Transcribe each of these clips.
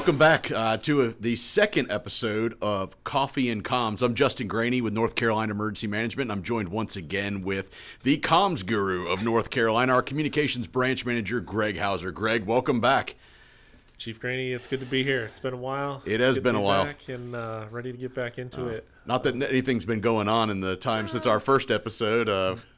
Welcome back to the second episode of Coffee and Comms. I'm Justin Graney with North Carolina Emergency Management. I'm joined once again with the comms guru of North Carolina, our communications branch manager, Greg Hauser. Greg, welcome back. Chief Graney, it's good to be here. It's been a while. It has been a while. Back and ready to get back into it. Not that anything's been going on in the time since our first episode.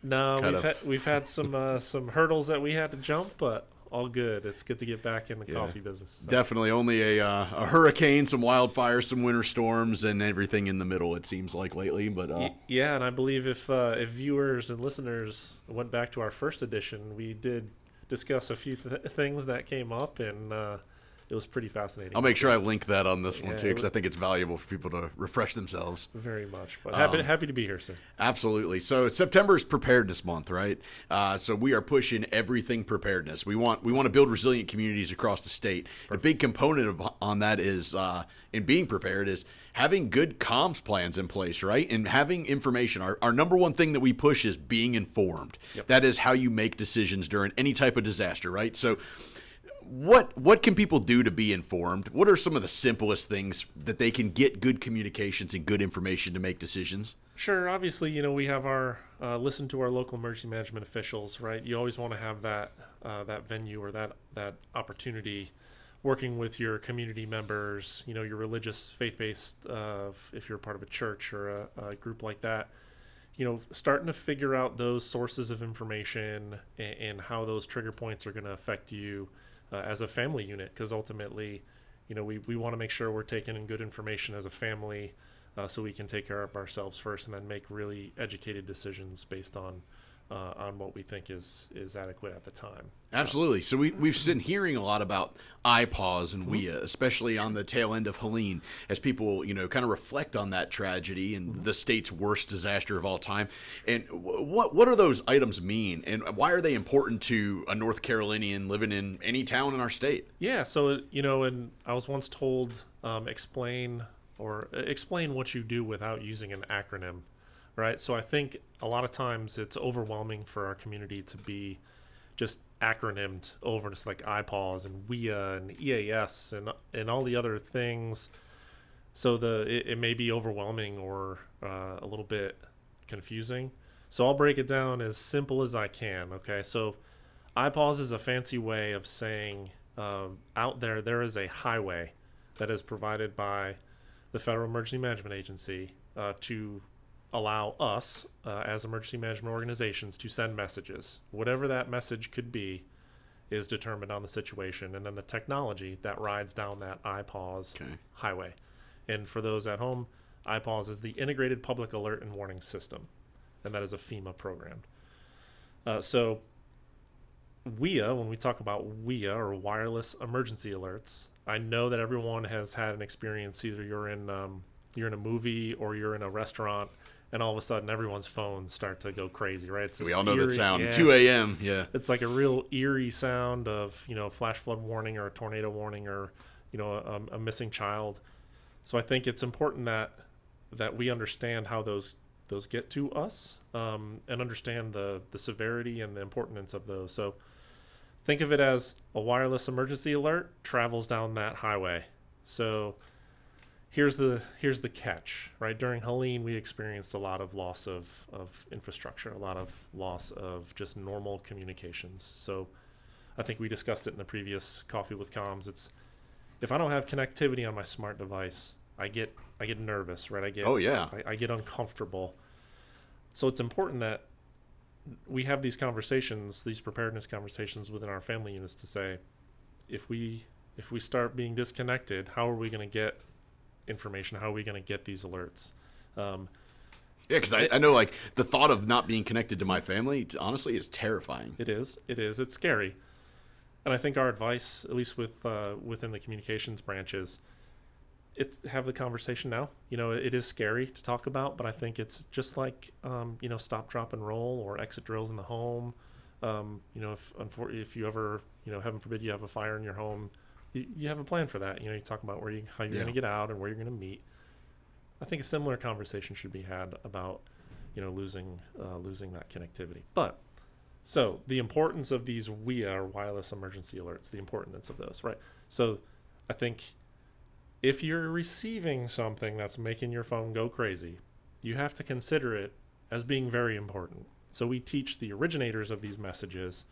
We've had some hurdles that we had to jump, but all good. It's good to get back in the coffee business. So. Definitely. Only a hurricane, some wildfires, some winter storms, and everything in the middle, it seems like lately. But yeah, and I believe if viewers and listeners went back to our first edition, we did discuss a few things that came up, and it was pretty fascinating. I'll make sure I link that on this one too, because I think it's valuable for people to refresh themselves. Very much, but happy to be here, sir. Absolutely. So September is Preparedness Month, right? So we are pushing everything preparedness. We want to build resilient communities across the state. Perfect. A big component on that is in being prepared is having good comms plans in place, right? And having information. Our number one thing that we push is being informed. Yep. That is how you make decisions during any type of disaster, right? So what can people do to be informed? What are some of the simplest things that they can get good communications and good information to make decisions? Sure. Obviously, we have our listen to our local emergency management officials, right? You always want to have that venue or that opportunity working with your community members, your religious, faith-based, if you're part of a church or a group like that, starting to figure out those sources of information and how those trigger points are going to affect you as a family unit, because ultimately, we want to make sure we're taking in good information as a family so we can take care of ourselves first and then make really educated decisions based on what we think is adequate at the time. Absolutely. So we've been hearing a lot about IPAWS and WIA, especially on the tail end of Helene, as people, kind of reflect on that tragedy and the state's worst disaster of all time. And what do those items mean, and why are they important to a North Carolinian living in any town in our state? Yeah. So, and I was once told, explain what you do without using an acronym. Right. So I think a lot of times it's overwhelming for our community to be just acronymed over, just like IPAWS and WIA and EAS and all the other things. So it may be overwhelming or a little bit confusing. So I'll break it down as simple as I can. OK, so IPAWS is a fancy way of saying out there is a highway that is provided by the Federal Emergency Management Agency to allow us as emergency management organizations to send messages. Whatever that message could be is determined on the situation, and then the technology that rides down that IPAWS highway. And for those at home, IPAWS is the Integrated Public Alert and Warning System, and that is a FEMA program. So WIA, when we talk about WIA, or wireless emergency alerts, I know that everyone has had an experience. Either you're in a movie or you're in a restaurant, and all of a sudden everyone's phones start to go crazy, right? We all know that sound. 2 a.m. Yeah. It's like a real eerie sound of, flash flood warning or a tornado warning or, a missing child. So I think it's important that we understand how those get to us and understand the severity and the importance of those. So think of it as a wireless emergency alert travels down that highway. So here's the catch, right? During Helene, we experienced a lot of loss of infrastructure, a lot of loss of just normal communications. So I think we discussed it in the previous Coffee with Comms. It's if I don't have connectivity on my smart device, I get nervous, right? I get uncomfortable. So it's important that we have these conversations, these preparedness conversations within our family units to say, if we start being disconnected, how are we going to get information? How are we going to get these alerts? Because I know, like, the thought of not being connected to my family, honestly, is terrifying. It is. It's scary. And I think our advice, at least within the communications branches, it's have the conversation now. It is scary to talk about, but I think it's just like, stop, drop, and roll or exit drills in the home. If you ever, heaven forbid, you have a fire in your home, you have a plan for that. You talk about how you're going to get out and where you're going to meet. I think a similar conversation should be had about, losing that connectivity. But so the importance of these WIA, or wireless emergency alerts, the importance of those, right? So I think If you're receiving something that's making your phone go crazy, you have to consider it as being very important. So we teach the originators of these messages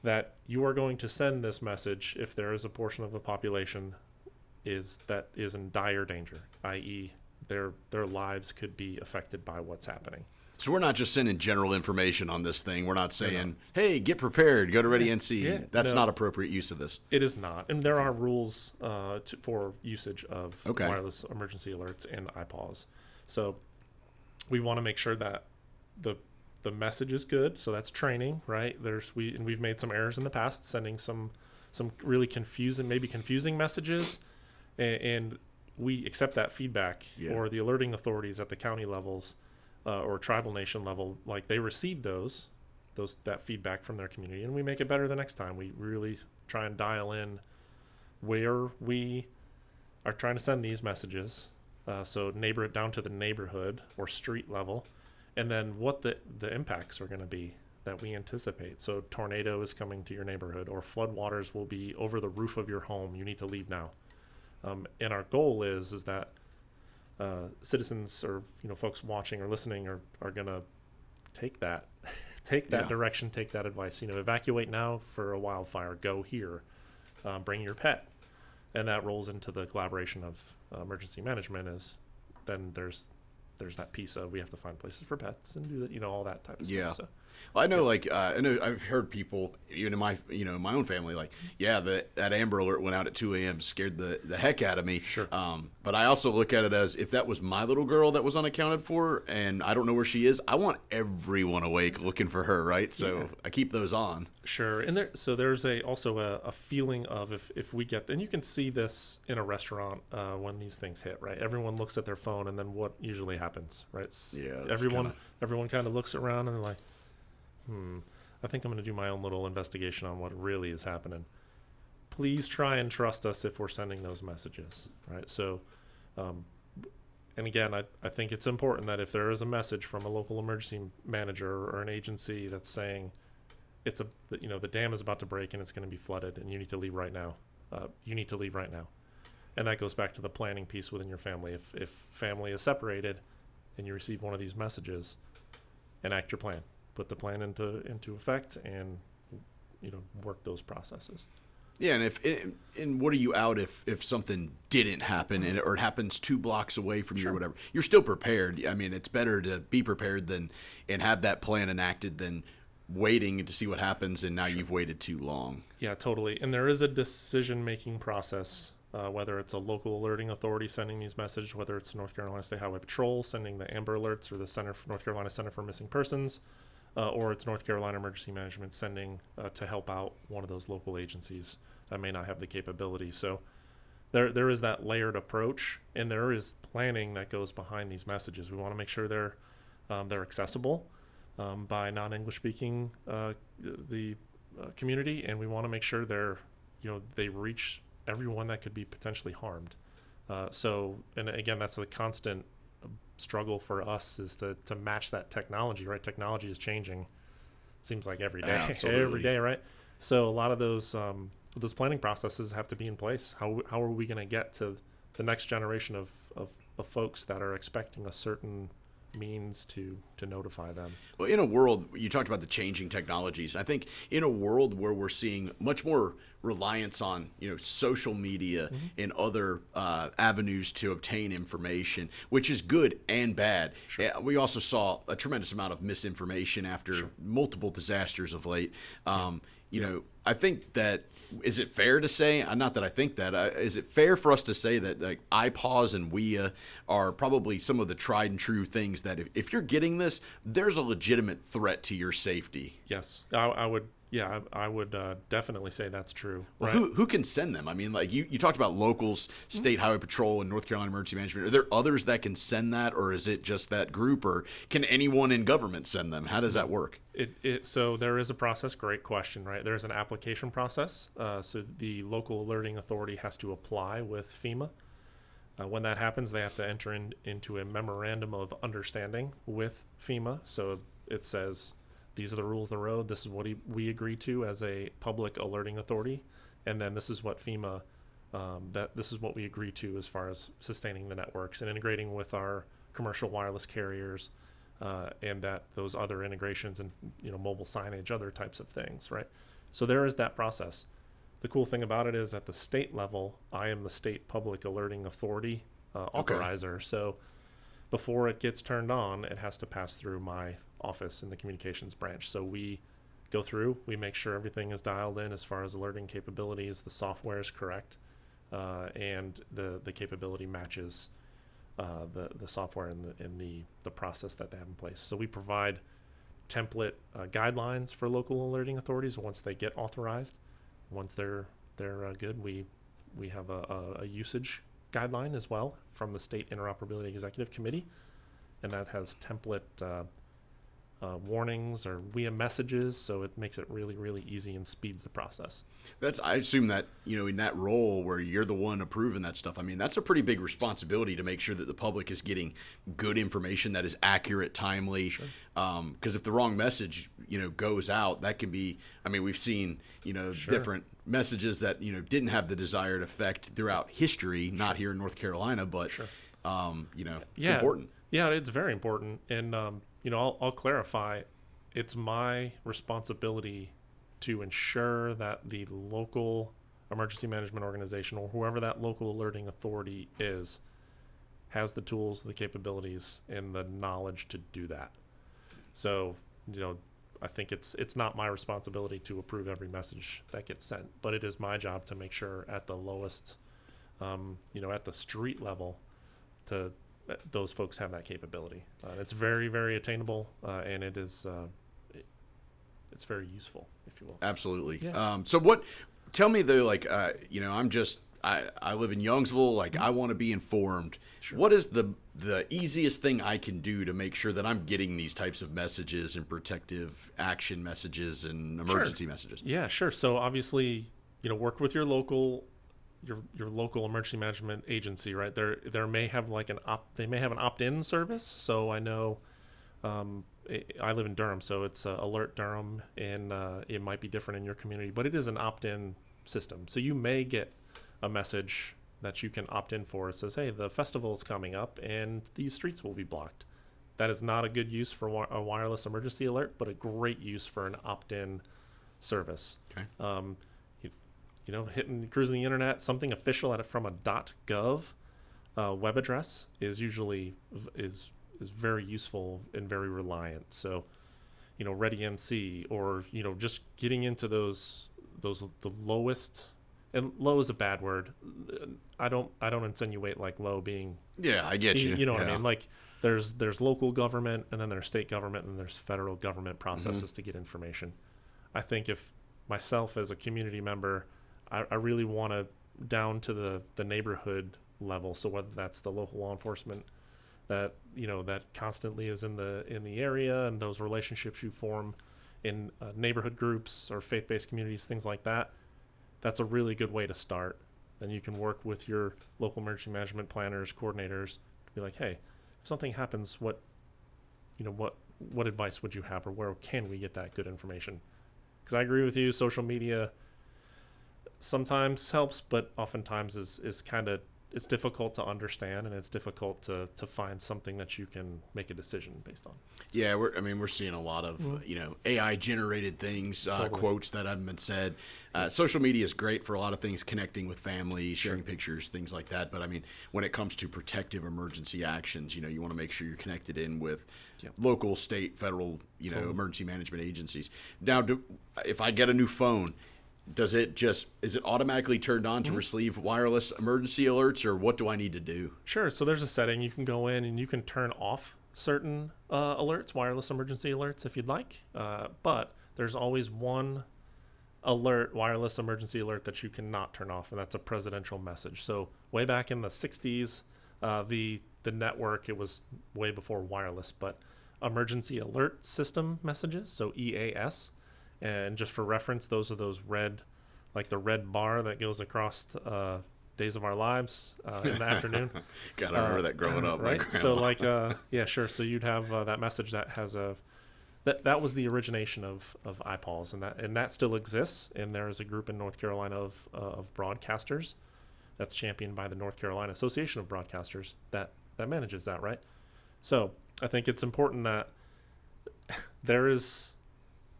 that you are going to send this message if there is a portion of the population that is in dire danger, i.e., their lives could be affected by what's happening. So we're not just sending general information on this thing. We're not saying, "Hey, get prepared, go to Ready NC." Yeah, That's no. not appropriate use of this. It is not, and there are rules for usage of Okay. wireless emergency alerts and iPause. So we want to make sure that the message is good. So that's training, right? We've made some errors in the past, sending some really confusing messages, and we accept that feedback. Yeah. Or the alerting authorities at the county levels or tribal nation level, like they receive that feedback from their community, and we make it better the next time. We really try and dial in where we are trying to send these messages, so neighbor it down to the neighborhood or street level, and then what the impacts are going to be that we anticipate. So tornado is coming to your neighborhood, or floodwaters will be over the roof of your home. You need to leave now. And our goal is that citizens or folks watching or listening are going to take that direction, take that advice. Evacuate now for a wildfire. Go here. Bring your pet, and that rolls into the collaboration of emergency management. Is then there's that piece of we have to find places for pets and do that, all that type of Yeah. stuff. So Well, I know, I know I've heard people, even in my, my own family, like, yeah, that Amber Alert went out at 2 a.m., scared the heck out of me. Sure. But I also look at it as if that was my little girl that was unaccounted for, and I don't know where she is, I want everyone awake looking for her, right? So Yeah. I keep those on. Sure, and there's also a feeling of if we get, and you can see this in a restaurant when these things hit, right? Everyone looks at their phone, and then what usually happens, right? Everyone kind of looks around and they're like, I think I'm going to do my own little investigation on what really is happening. Please try and trust us if we're sending those messages, right? So, and again, I think it's important that if there is a message from a local emergency manager or an agency that's saying the dam is about to break and it's going to be flooded and you need to leave right now. You need to leave right now. And that goes back to the planning piece within your family. If family is separated and you receive one of these messages, enact your plan. Put the plan into effect and work those processes. Yeah, and what are you out if something didn't happen or it happens 2 blocks away from you or whatever? You're still prepared. I mean, it's better to be prepared and have that plan enacted than waiting to see what happens and now you've waited too long. Yeah, totally. And there is a decision-making process, whether it's a local alerting authority sending these messages, whether it's North Carolina State Highway Patrol sending the Amber Alerts or the North Carolina Center for Missing Persons, or it's North Carolina Emergency Management sending to help out one of those local agencies that may not have the capability. So there is that layered approach, and there is planning that goes behind these messages. We want to make sure they're accessible by non-English speaking the community, and we want to make sure they reach everyone that could be potentially harmed. And again, that's the constant struggle for us is to match that technology, right? Technology is changing. It seems like every day, every day, right? So a lot of those planning processes have to be in place. How are we going to get to the next generation of folks that are expecting a certain means to notify them? Well, in a world, you talked about the changing technologies. I think in a world where we're seeing much more reliance on social media and other avenues to obtain information, which is good and bad. Sure. We also saw a tremendous amount of misinformation after multiple disasters of late. I think that, is it fair to say, not that I think that, is it fair for us to say that like iPause and WIA are probably some of the tried and true things that if you're getting this, there's a legitimate threat to your safety? Yes, I would. Yeah, I would definitely say that's true. Well, right? who can send them? I mean, like you talked about locals, State Highway Patrol, and North Carolina Emergency Management. Are there others that can send that, or is it just that group, or can anyone in government send them? How does that work? So there is a process. Great question, right? There's an application process. So the local alerting authority has to apply with FEMA. When that happens, they have to enter into a memorandum of understanding with FEMA. So it says, these are the rules of the road. This is what we agree to as a public alerting authority. And then this is what FEMA that this is what we agree to as far as sustaining the networks and integrating with our commercial wireless carriers, and that those other integrations and mobile signage, other types of things, right? So there is that process. The cool thing about it is at the state level, I am the state public alerting authority authorizer. So before it gets turned on, it has to pass through my office in the communications branch. So we go through, we make sure everything is dialed in as far as alerting capabilities, the software is correct, and the capability matches the software and the process that they have in place. So we provide template guidelines for local alerting authorities once they get authorized. Once they're good, we have a usage guideline as well from the State Interoperability Executive Committee, and that has template warnings or WIA messages, so it makes it really, really easy and speeds the process. I assume that, in that role where you're the one approving that stuff, I mean, that's a pretty big responsibility to make sure that the public is getting good information that is accurate, timely. Sure. Because if the wrong message, goes out, that can be, I mean, we've seen, Sure. different messages that, didn't have the desired effect throughout history, not here in North Carolina, but, Sure. It's important. Yeah, it's very important. And, I'll clarify, it's my responsibility to ensure that the local emergency management organization or whoever that local alerting authority is has the tools, the capabilities, and the knowledge to do that. So, I think it's not my responsibility to approve every message that gets sent, but it is my job to make sure at the lowest, at the street level, those folks have that capability. It's very, very attainable, and it is it's very useful, if you will. Absolutely. Yeah. Tell me though, like, I live in Youngsville, like I want to be informed. Sure. What is the easiest thing I can do to make sure that I'm getting these types of messages and protective action messages and emergency messages? Yeah, sure. So obviously, work with your local emergency management agency, right? There may have they may have an opt-in service. So I know I live in Durham, so it's Alert Durham, and it might be different in your community, but it is an opt-in system. So you may get a message that you can opt in for. It says, hey, the festival is coming up and these streets will be blocked. That is not a good use for a wireless emergency alert, but a great use for an opt-in service. Okay. Cruising the internet, something official from a .gov web address is usually is very useful and very reliant. So, Ready NC, or just getting into the lowest, and low is a bad word. I don't insinuate like low being. Yeah, I get you. You know what I mean? Like there's local government, and then there's state government, and there's federal government processes to get information. I think if myself as a community member, I really want to down to the neighborhood level. So whether that's the local law enforcement that that constantly is in the area, and those relationships you form in neighborhood groups or faith-based communities, things like that, that's a really good way to start. Then you can work with your local emergency management planners, coordinators, to be like, hey, if something happens, what advice would you have, or where can we get that good information? Because I agree with you, social media sometimes helps, but oftentimes is kind of, it's difficult to understand, and it's difficult to find something that you can make a decision based on. Yeah, we're seeing a lot of AI generated things, Totally. quotes that haven't been said. Social media is great for a lot of things, connecting with family, sharing pictures, things like that. But I mean, when it comes to protective emergency actions, you want to make sure you're connected in with local, state, federal, Totally. emergency management agencies. Now, if I get a new phone, is it automatically turned on to receive wireless emergency alerts, or what do I need to do? Sure. So there's a setting you can go in and you can turn off certain alerts, wireless emergency alerts, if you'd like. But there's always one wireless emergency alert that you cannot turn off, and that's a presidential message. So way back in the 60s, the network, it was way before wireless, but emergency alert system messages, so EAS. And just for reference, those are those red, like the red bar that goes across Days of Our Lives in the afternoon. Gotta remember that growing up. Right? So sure. So you'd have that message that has that was the origination of iPods, and that still exists. And there is a group in North Carolina of broadcasters that's championed by the North Carolina Association of Broadcasters that manages that, right? So I think it's important that there is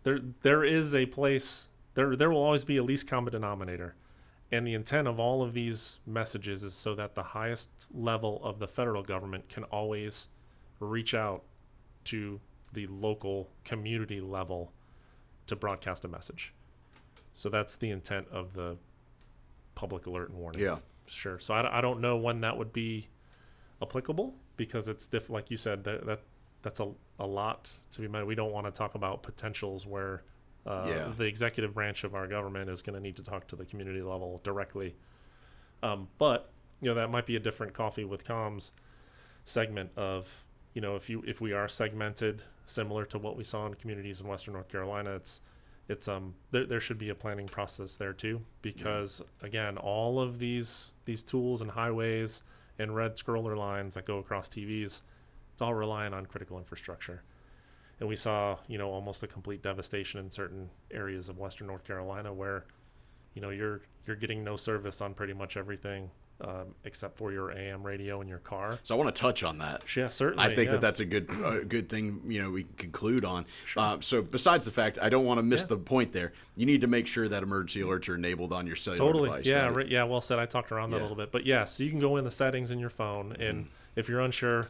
a place, there will always be a least common denominator. And the intent of all of these messages is so that the highest level of the federal government can always reach out to the local community level to broadcast a message. So that's the intent of the public alert and warning. Yeah. Sure. So I don't know when that would be applicable, because it's like you said, that's a lot to be made. We don't want to talk about potentials where the executive branch of our government is going to need to talk to the community level directly. But that might be a different Coffee with Comms segment of, if we are segmented similar to what we saw in communities in Western North Carolina, it's there should be a planning process there too, because again, all of these tools and highways and red scroller lines that go across TVs, it's all relying on critical infrastructure. And we saw, almost a complete devastation in certain areas of Western North Carolina where, you're getting no service on pretty much everything except for your AM radio in your car. So I want to touch on that. Yeah, certainly. I think that's a good thing, we can conclude on. Sure. So besides the fact, I don't want to miss the point there. You need to make sure that emergency alerts are enabled on your cellular device. Yeah, right? Yeah, well said. I talked around that a little bit. But so you can go in the settings in your phone, and if you're unsure,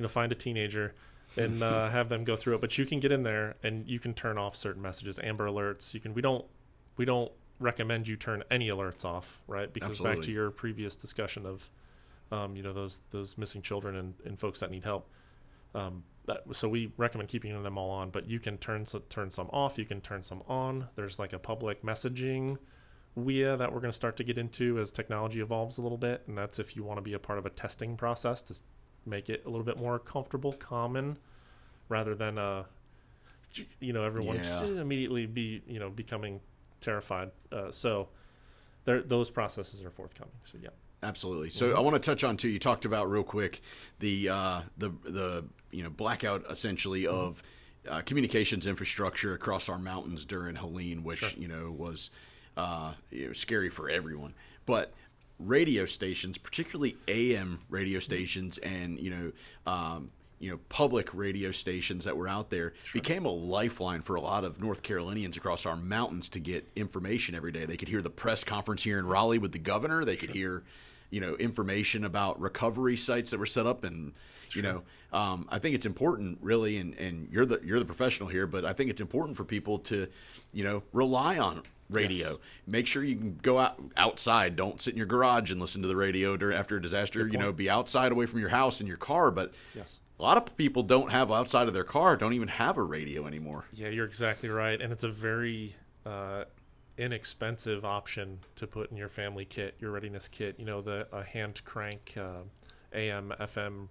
find a teenager and have them go through it. But you can get in there and you can turn off certain messages, Amber Alerts. We don't recommend you turn any alerts off, right? Because Absolutely. back to your previous discussion of, those missing children and folks that need help. So we recommend keeping them all on, but you can turn some off. You can turn some on. There's like a public messaging WIA that we're going to start to get into as technology evolves a little bit. And that's if you want to be a part of a testing process to make it a little bit more comfortable, common, rather than everyone just immediately becoming terrified. So those processes are forthcoming. So yeah, absolutely. So I want to touch on too. You talked about real quick the blackout essentially of communications infrastructure across our mountains during Helene, which was scary for everyone. But radio stations, particularly AM radio stations, and public radio stations that were out there, became a lifeline for a lot of North Carolinians across our mountains to get information every day. They could hear the press conference here in Raleigh with the governor. They could hear, information about recovery sites that were set up, and I think it's important, really, and you're the professional here, but I think it's important for people to, rely on radio. Yes. Make sure you can go outside. Don't sit in your garage and listen to the radio after a disaster. Be outside, away from your house in your car. But a lot of people don't have outside of their car, don't even have a radio anymore. Yeah, you're exactly right. And it's a very inexpensive option to put in your family kit, your readiness kit. A hand crank AM, FM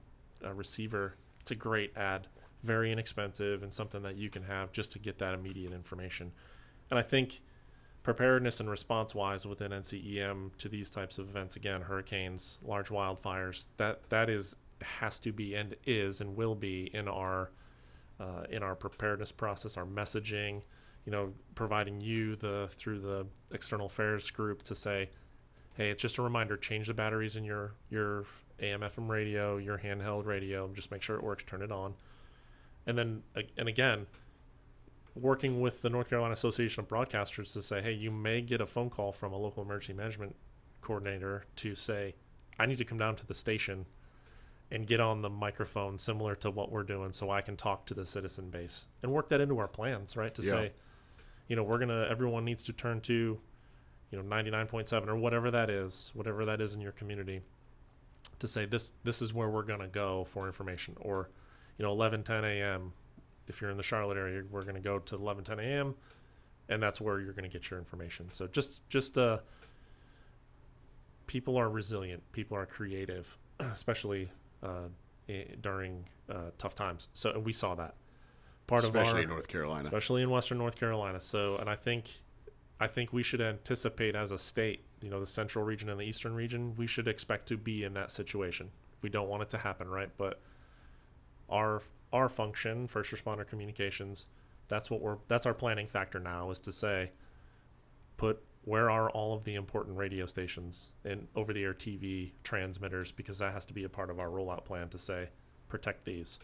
receiver. It's a great add. Very inexpensive and something that you can have just to get that immediate information. And I think preparedness and response wise within NCEM to these types of events, again, hurricanes, large wildfires, that has to be and is and will be in our preparedness process, our messaging, providing you through the external affairs group to say, hey, it's just a reminder, change the batteries in your AM FM radio, your handheld radio, just make sure it works, turn it on. And again, working with the North Carolina Association of Broadcasters to say, hey, you may get a phone call from a local emergency management coordinator to say, I need to come down to the station and get on the microphone similar to what we're doing so I can talk to the citizen base and work that into our plans, right? To say, everyone needs to turn to, 99.7 or whatever that is in your community, to say this is where we're going to go for information. Or, 11:10 a.m. If you're in the Charlotte area, we're going to go to 11:10 a.m. and that's where you're going to get your information. So just people are resilient, people are creative, especially during tough times. So we saw that especially in North Carolina, especially in Western North Carolina. So, and I think we should anticipate as a state, the central region and the eastern region, we should expect to be in that situation. We don't want it to happen, right? But our function, first responder communications, that's our planning factor now, is to say, put where are all of the important radio stations and over-the-air TV transmitters, because that has to be a part of our rollout plan to say, protect these.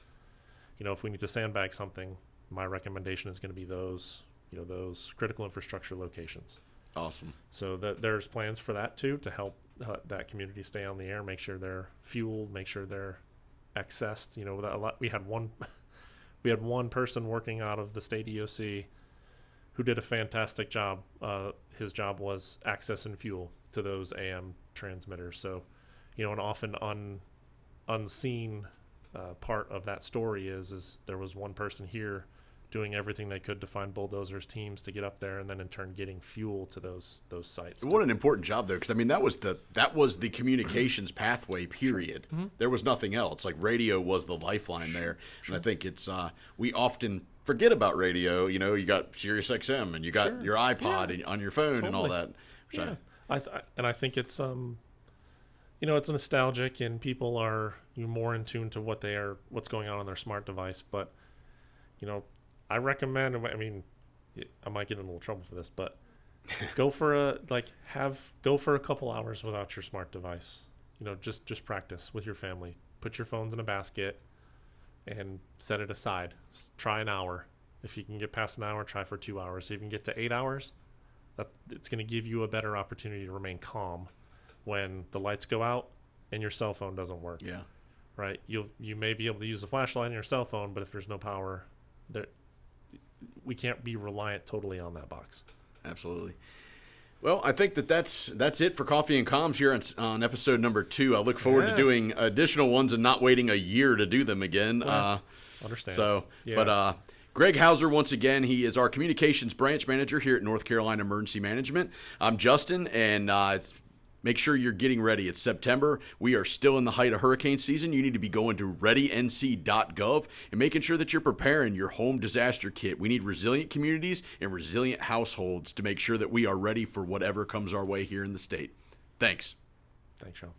If we need to sandbag something, my recommendation is going to be those critical infrastructure locations. Awesome. So there's plans for that too, to help that community stay on the air, make sure they're fueled, make sure they're accessed. We had one person working out of the state EOC who did a fantastic job. His job was access and fuel to those AM transmitters. So, an often unseen part of that story is there was one person here doing everything they could to find bulldozers, teams to get up there, and then in turn getting fuel to those sites. What an important job there, because that was the communications pathway. Period. Mm-hmm. There was nothing else. Like, radio was the lifeline there, and I think it's we often forget about radio. You got Sirius XM and you got your iPod on your phone and all that. I think it's it's nostalgic, and people are more in tune to what's going on their smart device. But I recommend. I mean, I might get in a little trouble for this, but go for a couple hours without your smart device. Just practice with your family. Put your phones in a basket and set it aside. Try an hour. If you can get past an hour, try for 2 hours. If you can get to 8 hours, it's going to give you a better opportunity to remain calm when the lights go out and your cell phone doesn't work. Yeah. Right. You may be able to use the flashlight on your cell phone, but if there's no power, we can't be reliant totally on that box. Absolutely. Well, I think that's it for Coffee and Comms here on episode number 2. I look forward to doing additional ones and not waiting a year to do them again. Understand. So, yeah. But Greg Hauser, once again, he is our communications branch manager here at North Carolina Emergency Management. I'm Justin, and make sure you're getting ready. It's September. We are still in the height of hurricane season. You need to be going to readync.gov and making sure that you're preparing your home disaster kit. We need resilient communities and resilient households to make sure that we are ready for whatever comes our way here in the state. Thanks. Thanks, Sean.